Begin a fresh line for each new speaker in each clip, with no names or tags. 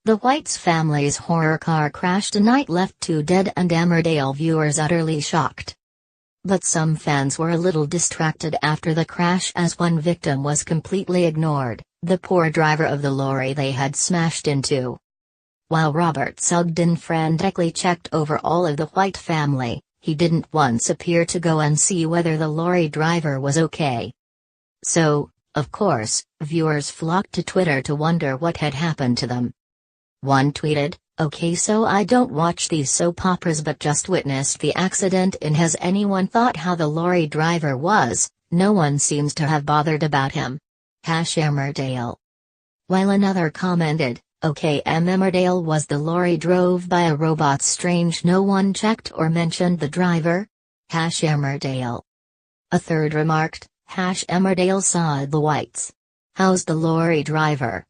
The Whites family's horror car crash tonight left 2 dead and Emmerdale viewers utterly shocked. But some fans were a little distracted after the crash as one victim was completely ignored, the poor driver of the lorry they had smashed into. While Robert Sugden frantically checked over all of the White family, he didn't once appear to go and see whether the lorry driver was okay. So, of course, viewers flocked to Twitter to wonder what had happened to them. One tweeted, "Okay, so I don't watch these soap operas but just witnessed the accident and has anyone thought how the lorry driver was? No one seems to have bothered about him. #Emmerdale." While another commented, "Okay, Emmerdale was the lorry drove by a robot strange no one checked or mentioned the driver? #Emmerdale." A third remarked, #Emmerdale saw the Whites. How's the lorry driver?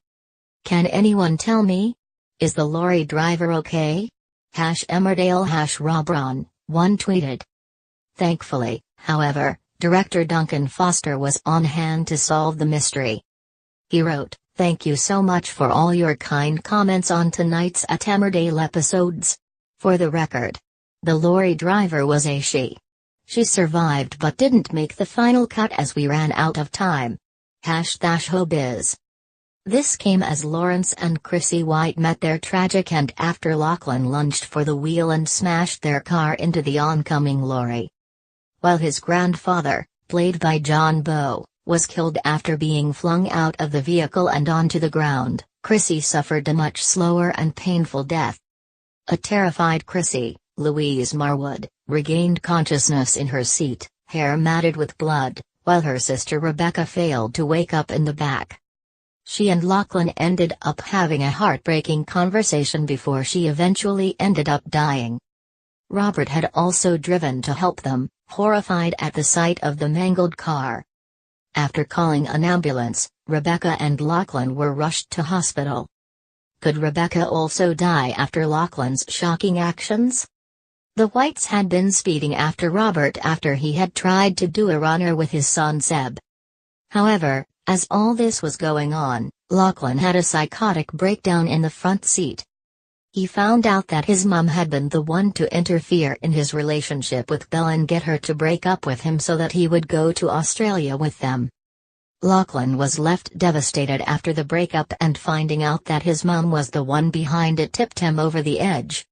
Can anyone tell me? Is the lorry driver okay? #Emmerdale #Robron, one tweeted. Thankfully, however, director Duncan Foster was on hand to solve the mystery. He wrote, "Thank you so much for all your kind comments on tonight's Emmerdale episodes. For the record, the lorry driver was a she. She survived but didn't make the final cut as we ran out of time. #Hobiz." This came as Lawrence and Chrissy White met their tragic end after Lachlan lunged for the wheel and smashed their car into the oncoming lorry. While his grandfather, played by John Bowe, was killed after being flung out of the vehicle and onto the ground, Chrissy suffered a much slower and painful death. A terrified Chrissy, Louise Marwood, regained consciousness in her seat, hair matted with blood, while her sister Rebecca failed to wake up in the back. She and Lachlan ended up having a heartbreaking conversation before she eventually ended up dying. Robert had also driven to help them, horrified at the sight of the mangled car. After calling an ambulance, Rebecca and Lachlan were rushed to hospital. Could Rebecca also die after Lachlan's shocking actions? The Whites had been speeding after Robert after he had tried to do a runner with his son Seb. However, as all this was going on, Lachlan had a psychotic breakdown in the front seat. He found out that his mum had been the one to interfere in his relationship with Belle and get her to break up with him so that he would go to Australia with them. Lachlan was left devastated after the breakup, and finding out that his mum was the one behind it tipped him over the edge.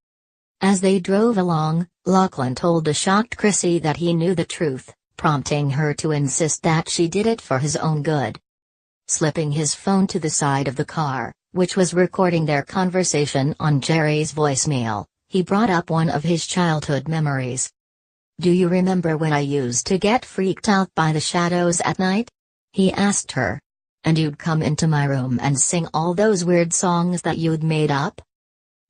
As they drove along, Lachlan told a shocked Chrissy that he knew the truth, prompting her to insist that she did it for his own good. Slipping his phone to the side of the car, which was recording their conversation on Jerry's voicemail, he brought up one of his childhood memories. "Do you remember when I used to get freaked out by the shadows at night?" he asked her. "And you'd come into my room and sing all those weird songs that you'd made up?"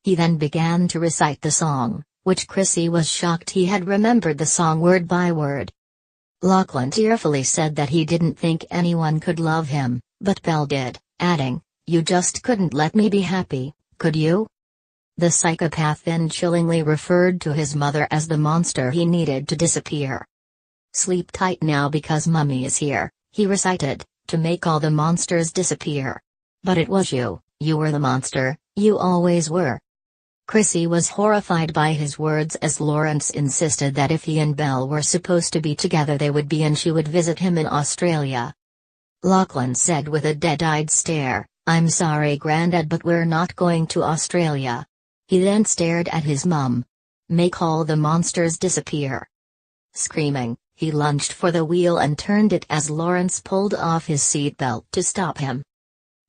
He then began to recite the song, which Chrissy was shocked he had remembered the song word by word. Lachlan tearfully said that he didn't think anyone could love him, but Belle did, adding, "You just couldn't let me be happy, could you?" The psychopath then chillingly referred to his mother as the monster he needed to disappear. "Sleep tight now because Mummy is here," he recited, "to make all the monsters disappear. But it was you were the monster, you always were." Chrissy was horrified by his words as Lawrence insisted that if he and Belle were supposed to be together they would be, and she would visit him in Australia. Lachlan said with a dead-eyed stare, "I'm sorry Grandad, but we're not going to Australia." He then stared at his mum. "Make all the monsters disappear." Screaming, he lunged for the wheel and turned it as Lawrence pulled off his seatbelt to stop him.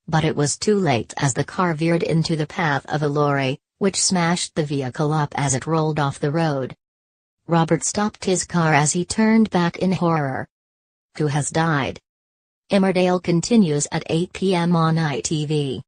But it was too late as the car veered into the path of a lorry, which smashed the vehicle up as it rolled off the road. Robert stopped his car as he turned back in horror. Who has died? Emmerdale continues at 8 p.m. on ITV.